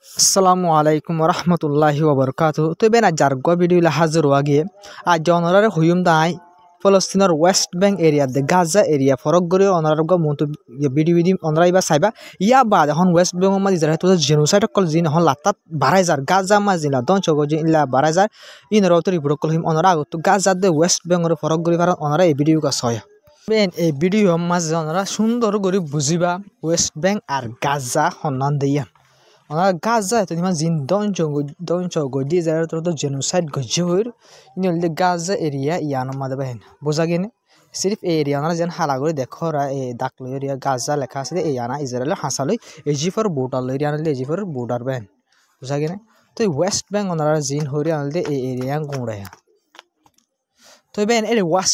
আসসালামু আলাইকুম রহমতুল্লাহি ওবরকাতু তো বেন আজ ভিডিও হাজির আগে আজ জনরারে হুয়ুম দাই ফলস্তিনের ওয়েস্ট ব্যাংক এরিয়া দে গাজা এরিয়া ফরক গরে অনারগ মতো ভিডিও অনরাই বা সাইবা ইয়া বাদ এখন ওয়েস্ট বেঙ্গল মাঝে যারা তো জেনোসাইড কল জিন এখন লাতাত বাড়াই যার গাজা মাঝিলা দন চগো জিন ইলা বাড়াই যার ইনরাও তো রিপোর্ট কল হিম অনরা আগত গাজা দে ওয়েস্ট বেঙ্গল ফরক গরি ফার অনরা এই ভিডিও কা সয়া বেন এই ভিডিও মাঝে অনরা সুন্দর করে বুঝিবা ওয়েস্ট ব্যাংক আর গাজা হন্নান দিয়া Gaza itu dimana zin don cogo di Israel terus genocide gojur ini oleh Gaza area yang nama deh bosa gini sirif area orang jangan halagori dekho ra daklo area Gaza lekha sih area Israel hasaloi Egypt border area oleh Egypt border ben bosa gini tuh West Bank orang zin hori oleh area yang gure ya tuh ben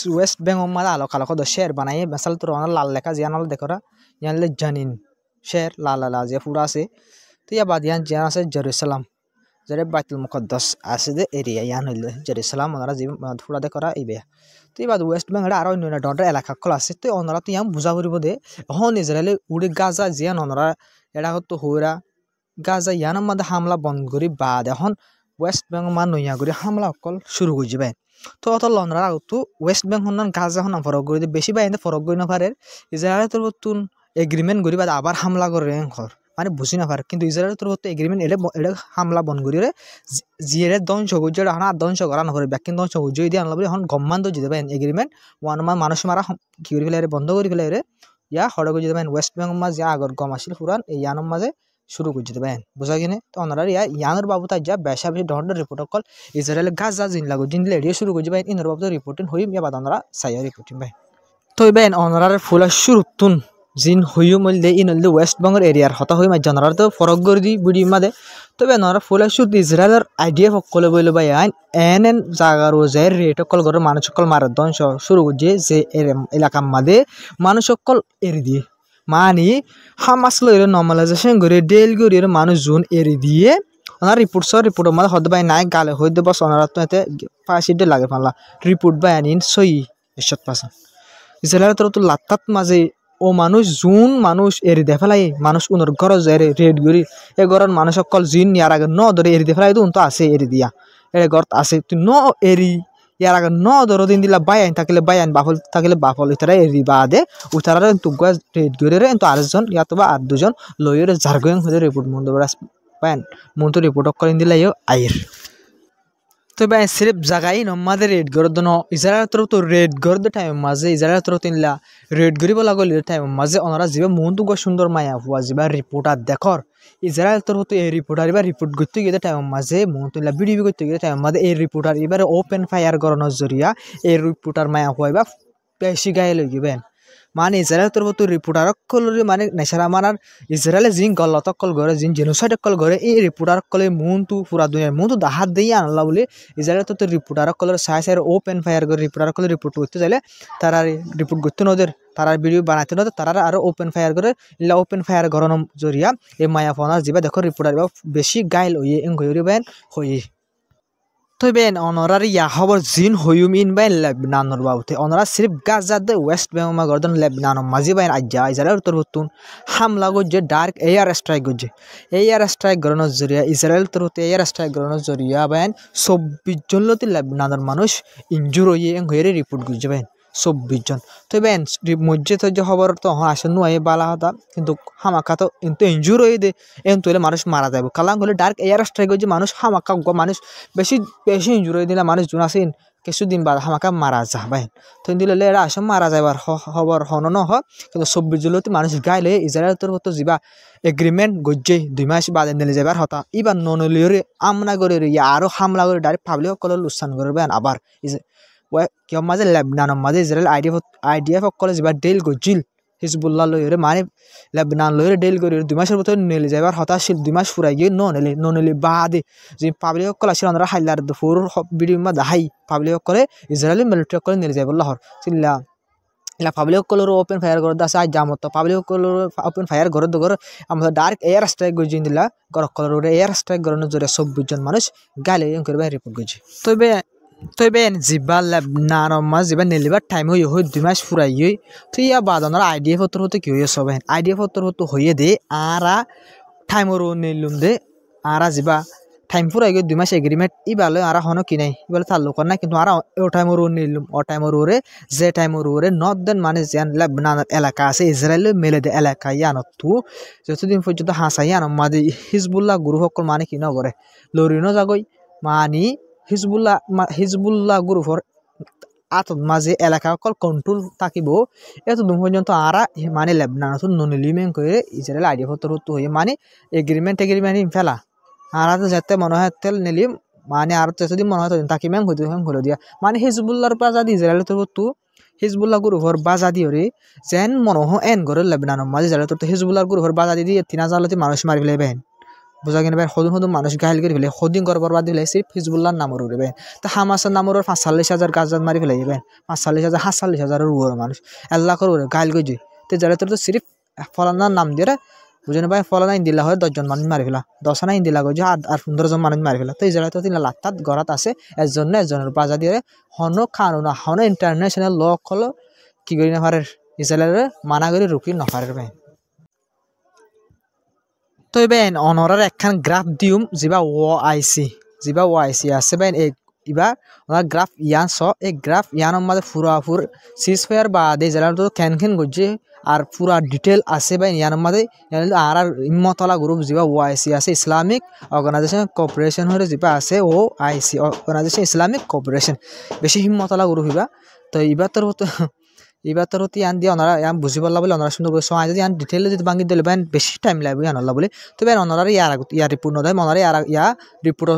West Bank orang malah kalau kau dah share banai misal tuh orang lal lekha jangan oleh dekho ra yang oleh janin share lal aja pura sih तो या बाद यहाँ जाना से Jerusalem जरे Betul मुक़द्दस आसिदे area यहाँ नइले Jerusalem ओनारा जी थोड़ा दे करा इबे तो ये बाद वेस्ट बेंगल आरो नोना डॉटर एलाका कल आसे तो ओनारा तो यहाँ बुझा करिब दे हन इजराइल उड़ी गाजा जियान ओनारा एडा तो होरा गाजा यान मद हमला बंद करी बाद এখন वेस्ट बेंगल मान नया करी हमला कल शुरू हो जिबे तो অত লনরা তো ওয়েস্ট বেঙ্গল হন গাজা হন ফরক করি বেশি বাইন্দে ফরক করি না পারে ইসরায়েল তোর তুন এগ্রিমেন্ট করি বাদ আবার হামলা করে ঘর মানে বুঝি না পারে কিন্তু ইসরায়েল তোর এগ্রিমেন্ট এটা হামলা বন করি রে জিয়ের ধ্বংস করছে হানা ধ্বংস করা না করে ব্যাকিং ধ্বংস করছে যদি আনলা বলে এখন গম্মান তো যেতে পারেন এগ্রিমেন্ট ওয়ান মানুষ মারা কি করে ফেলে বন্ধ করে ফেলে রে ইয়া হড় করে যেতে পারেন ওয়েস্ট বেঙ্গল মাঝে আগর গম আসিল পুরান এই ইয়ানোর মাঝে শুরু করে যেতে পারেন বোঝা কিনে তো ওনারা ইয়ানোর বাবু তাই যা বেশা বেশি ডন্ডর রিপোর্ট কল ইসরায়েল গাজা জিন লাগো জিন লেডিও শুরু করে পারেন ইনর বাবু রিপোর্টিং হইম ইয়া বাদ ওনারা সাইয়া রিপোর্টিং পাই তো বেন ওনারা ফুলা শুরুতুন জিন হইও মলদে ইনলদে ওয়েস্ট বেঙ্গল এরিয়ার হতা হই মা জনরার তো ফরক গরি দি বুড়ি মাদে তবে নরা ফুলা শুদ ইসরায়েলের আইডিয়া ফকলে বইলে বাই এন জাগার ও জায়ের রেট কল গর মানুষ কল মারা দংশ শুরু করছে যে এলাকা মাদে মানুষ কল এরি দিয়ে মানি হামাস লইরে নর্মালাইজেশন করে ডেল গরির মানুষ জুন এরি দিয়ে ওনার রিপোর্ট মাদে হদ বাই নাই গালে হইতে বস ওনারা তো এতে ফাঁসিতে লাগে ফালা রিপোর্ট বাই আনিন সই 100% ইসরায়েলের তো লাত্তাত মাঝে ও মানুষ জুন মানুষ এরি দে ফেলাই মানুষ উনর ঘর যায় রেড গরি এ ঘরের মানুষ সকল জিন ইয়ার আগে ন ধরে এরি দে ফেলাই তো আছে এরি দিয়া এর ঘর আছে তুই ন এরি ইয়ার আগে ন ধরো দিন দিলা বায়ান থাকলে বায়ান বাফল থাকলে বাফল ইতারা এরি বাদে উতারা তো রেড গরি রে তো আরেকজন ইয়াতো বা আর দুজন লয়ের জারগয়ং হয়ে রিপোর্ট মন্দ বড় পান মন তো রিপোর্ট করেন দিলাইও আইর তো ভাই সির্ফ জায়গায় নমাদের রেড গর দন ইসরায়েল তো রেড গর দে টাইম মাঝে ইসরায়েল তো তিনলা রেড গরিব লাগল টাইম মাঝে ওনারা যাবে মন তো সুন্দর মায়া হুয়া যাবা রিপোর্টার দেখর ইসরায়েল তো এই রিপোর্টার এবার রিপোর্ট করতে গিয়ে টাইম মাঝে মন তুলা ভিডিও করতে গিয়ে টাইম মাঝে এই রিপোর্টার এবারে ওপেন ফায়ার করানোর জরিয়া এই রিপোর্টার মায়া হুয়া বা বেশি গায়ে লইবেন মানে ইসরায়েল তো রিপোর্টার কলরে মানে নেশারা মানার ইসরায়েলে জিন গলত কল করে জিন জেনোসাইড কল করে এই রিপোর্টার কলে মন তো পুরা দুনিয়ার মন তো দাহাত দিয়ে আনলা বলে ইসরায়েল তো reporter colour size open fire করে রিপোর্টার কলে রিপোর্ট করতে চাইলে তারা রিপোর্ট করতে নদের তারা ভিডিও বানাতে নদের তারা আরো ওপেন ফায়ার করে ইলা ওপেন ফায়ার করানোর জরিয়া এই মায়া ফোনার যাবা দেখো রিপোর্টার বেশি গাইল হইয়ে এং হইবেন হইয়ে তো বেন অনরার ইয়া খবর জিন হইম ইন বাইন লেবনানর বাবুতে অনরা সির্ফ গাজা দে ওয়েস্ট বেঙ্গল গর্দন লেবনান মাঝি বাইন আজ্জা ইসরায়েল তোর হতুন হামলা গজ্জে ডার্ক এয়ার স্ট্রাইক গজ্জে এয়ার স্ট্রাইক গরনের জরিয়া ইসরায়েল তোর হতে এয়ার স্ট্রাইক গরনের জরিয়া বাইন 24 জন লতি লেবনানর মানুষ ইনজুর হইয়ে এং হইরে রিপোর্ট গজ্জে বাইন 24 জন তো বেন মজ্জে তো যে খবর তো আসন নয় বালা হতা কিন্তু হামাকা তো কিন্তু ইনজুর হয়ে দে এন তোলে মানুষ মারা যাবে কালাং হলে ডার্ক এয়ার স্ট্রাইক গজ্জে মানুষ হামাকা মানুষ বেশি ইনজুর হয়ে দিলে মানুষ জুন আসেন কিছুদিন বাদ হামাকা মারা যাবে তো দিলে এরা আসে মারা যাবার খবর হনন হ কিন্তু 24 জনতি মানুষ গাইলে ইসরায়েল তোর হতো যাবা এগ্রিমেন্ট গজ্জে 2 মাস বাদে নিলে যাবার হতা ইবার ননলিয়রে আমনা করে আরো হামলা করে ডাইরেক্ট পাবলিক কল লুসান করবে আবার কিয় মাঝে লেবনান মাঝে ইসরায়েল আইডিএফ কলে যাবার ডেল গজিল হিজবুল্লাহ লইরে মানে লেবনান লইরে ডেল করে 2 মাসের ভিতরে নেলে যাবার হতাশীল 2 মাস ফুরাই গিয়ে ননেলে বাদে যে পাবলিক কল আসলে আমরা হাইলার ফুর ভিডিও মা দেখাই পাবলিক করে ইসরায়েলি মিলিটারি করে নেলে যাবার লাহর চিল্লা ইলা পাবলিক কলর ওপেন ফায়ার করে দাস আজ জামত পাবলিক কলর ওপেন ফায়ার করে দগর আমরা ডাইরেক্ট এয়ার স্ট্রাইক গজিন দিলা গর কলর এয়ার স্ট্রাইক গরনের জরে 24 জন মানুষ গালে করে রিপোর্ট গজি তবে জিবা লেবনান মাছ জিবা নেলিবার টাইম হয়ে 2 মাস ফুরাই তো ইয়া বাদনার আইডিএফ হতে কি হয়ে সব আইডিএফ হতে হইয়ে দে আরা টাইমর নেলুম দে আরা যিবা টাইম ফুরাই গিয়ে 2 মাস এগ্রিমেন্ট ইবালে আরা হনো কি নাই ইবালে তাল্লুক নাই কিন্তু আরা ও টাইমর নিলুম ও টাইমর যে টাইমর নর্দার্ন মানে যেন লেবনান এলাকা আছে ইসরায়েল মেলে দে এলাকা ইয়ানতু যতদিন পর্যন্ত হাসাই ইয়ান মাদি হিজবুল্লাহ গ্রুপ সকল মানে কি নগরে লরিনো জাগই মানি হিজবুল্লাহ গ্রুপর আতত মাঝে এলাকা সকল কন্ট্রোল থাকিব এতদিন পর্যন্ত আরা মানে লেবনান ননিলিমেন করে ইসরায়েল আইডিয়া পত্র হয়ে মানে এগ্রিমেন্ট ফেলা আর যাতে মনে হয় তেল নিলিম মানে আর যতদিন মনে হয় তাকে ম্যাং হইতে দিয়া মানে হিজবুল্লাহর বাজাদি ইসরায়েলের তো হিজবুল্লাহ গ্রুপর বাজাদি হরে যেন মনে হয় এন করে লেবনান মাঝে ইসরায়েলের তো হিজবুল্লাহর গ্রুপর বাজাদি দিয়ে 3000 মানুষ মারি ফেলে বেন বুঝা কিনা ভাই সদুন মানুষ গাইল করে ফেলে সদিন করে বরবাদ দিলে সির্ফ হিজবুল্লাহর নামর উড়ে বেন তো হামাসের নামর 45,000 গাজাত মারি ফেলে বেন 45,000 47,000 উড়ে মানুষ আল্লাহ করে গাইল গই তো ইসরায়েলের তো সির্ফ ফলানার নাম দিয়ে বুঝেন ভাই ফলানা ইন্দিলা হয় 10 জন মানুষ মারি ফেলা 10 না ইন্দিলা গো যে আর 15 জন মানুষ মারি ফেলা তো ইসরায়েল তো 3 লাখ গরাত আছে এজনের বাজা দিয়ে হনো কানুন হনো ইন্টারন্যাশনাল ল হলো কি করি না পারে ইসরায়েলের মানা করে রুকি না পারে ভাই তো বেন অনরার একখান গ্রাফ দিউম জিবা ও আইসি আছে বেন এই ইবা ওনার গ্রাফ ইয়ান স এই গ্রাফ ইয়ানোর মধ্যে পুরাপুর সিজফায়ার বা দে জেলার তো ক্যান গজে আর পুরা ডিটেল আছে বা ইয়ানোর মধ্যে আর ইম্মতলা গ্রুপ জিবা ও আইসি আছে ইসলামিক অর্গানাইজেশন কোঅপারেশন হরে জিবা আছে ও আইসি অর্গানাইজেশন ইসলামিক কোঅপারেশন বেশি হিম্মতলা গ্রুপ হিবা তো এবার তোর ইয়ান দিয়ে ওনারা ইয়ান বুঝি পারলা বলে ওনারা সুন্দর করে সময় যদি ইয়ান ডিটেলে যদি ভাঙি দিলে বেন বেশি টাইম লাগবে আনলা বলে তো বেন ওনারা ইয়ার রিপোর্ট নদায় ওনারা ইয়া রিপোর্ট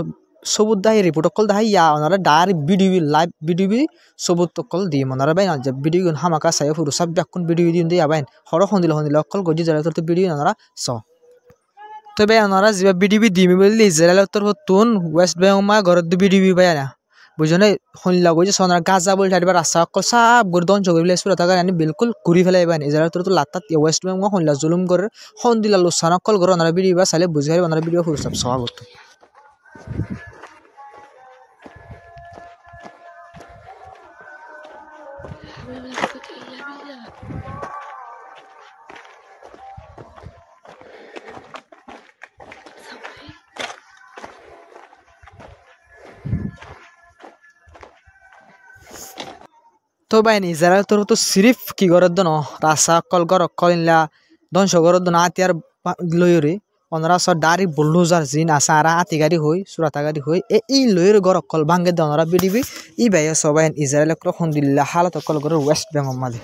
সবুত দাহি রিপোর্ট কল দাহি ইয়া ওনারা ডার ভিডিও লাইভ ভিডিও সবুত কল দিয়ে ওনারা বাইন যে ভিডিও হামাকা সাই ফুরু সব ব্যাকুন ভিডিও দিয়ে বাইন হর হন্দিল অকল গজি যারা তোর ভিডিও ওনারা স তো বেন ওনারা যে ভিডিও দিমি বলে ইসরায়েল তোর তুন ওয়েস্ট বেঙ্গল মা ঘর ভিডিও বাই না বুঝনে শুনলা গই যে সোনার গাজা বলে ঠাইবার রাস্তা অকল সব গর্দন চগিলে সুরা থাকা আনি বিলকুল ঘুরি ফেলাই বানি ইসরায়েল তোর তো লাত্তাত ওয়েস্ট বেঙ্গল শুনলা জুলুম করে হন্দিলা লোসান অকল ঘর ওনারা ভিডিও বা চাইলে বুঝি পারি ওনারা ভিডিও ফুরু সব স্বাগত তো বাইনি ইসরায়েল তোর তো সিরিফ কি গরদ ন রাসা কল গর কলিনলা ধ্বংস গরদ না আতিয়ার লয়রে ওনারা সব ডারি বুলডোজার জিন আসা আর আতি গাড়ি হই সুরাতা গাড়ি হই এই লয়ের গর কল ভাঙ্গে দে ওনারা বিডিবি ই বাইয়া সবাই ইসরায়েল রখন দিল্লা হালত কল গর ওয়েস্ট বেঙ্গল মাঝে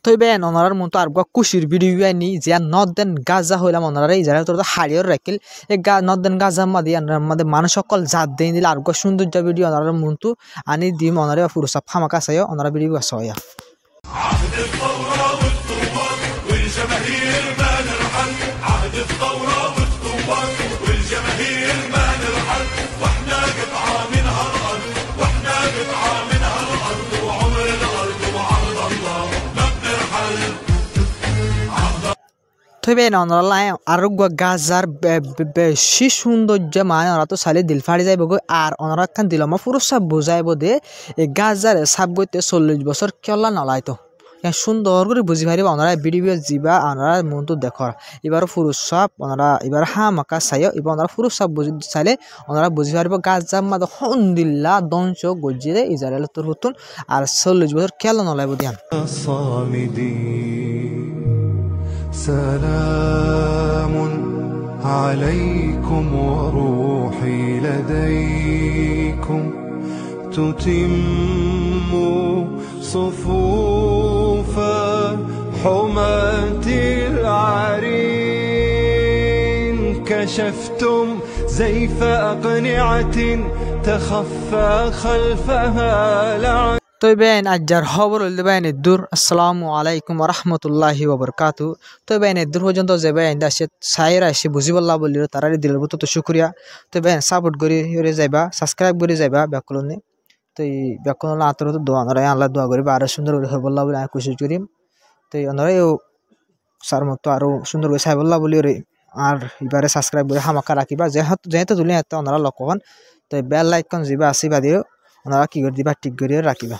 তো বেন ওনার মতো আর কুশির ভিডিও আনি যে নর্দার্ন গাজা হইলাম ওনারা ইসরায়েল তোর হারিয়র রাখিল এই নর্দার্ন গাজা মাঝে মানুষ সকল জাত দিয়ে দিলে আর সৌন্দর্য ভিডিও ওনার মতো আনি দিম ওনারা পুরো সব ফামাকা চাই ওনারা ভিডিও আসয়া তবে ওনারা আরোগ্য গাজার বেশি সৌন্দর্য মানে ওরা তো চাইলে দিল ফাড়ি যাইব গো আর ওনারা খান দিল আমার পুরো সব বোঝাইব দে এই গাজার সাব গইতে 40 বছর কেলা নলাইতো সুন্দর করে বুঝি পারিব ওনারা ভিডিও যাবা ওনারা মনটো দেখর এবার পুরুষ সব ওনারা এবার হামাকা চাইও এবার ওনারা পুরুষ সব বুঝি চাইলে ওনারা বুঝি পারিব গাজার মাঝে হন্দিল্লা ধ্বংস গজিরে ইসরায়েল তোর হতুন আর 40 বছর কেলা নলাইব দিয়ান سلام عليكم وروحي لديكم تتم صفوف حماة العرين كشفتم زيف أقنعة تخفى خلفها لعن তো বেন আজ্জার খবর হইল বেন দূর আসসালামু আলাইকুম ওয়া রাহমাতুল্লাহি ওয়া বারাকাতু তো বেন দূর পর্যন্ত যে বেন দাসে সাইরা এসে বুঝি বললা বলির তারারে দিলের বহুত তো শুকরিয়া তো বেন সাপোর্ট করি যাইবা সাবস্ক্রাইব করে যাইবা ব্যাকলনে তো এই বেকন হলো আতর তো দোয়া ওনারা আল্লাহ দোয়া করিবা আরো সুন্দর করে হয়ে বললা বলে আমি কোশিশ করিম তো ওনারাও সার মতো আরো সুন্দর করে সাই বললা বলি আর এবারে সাবস্ক্রাইব করে হামাকা রাখিবা যেহেতু তুলি এত ওনারা লক্ষণ তো বেল লাইকন যাবা আসিবা দিও ওনারা কি করে দিবা ঠিক করে রাখিবা।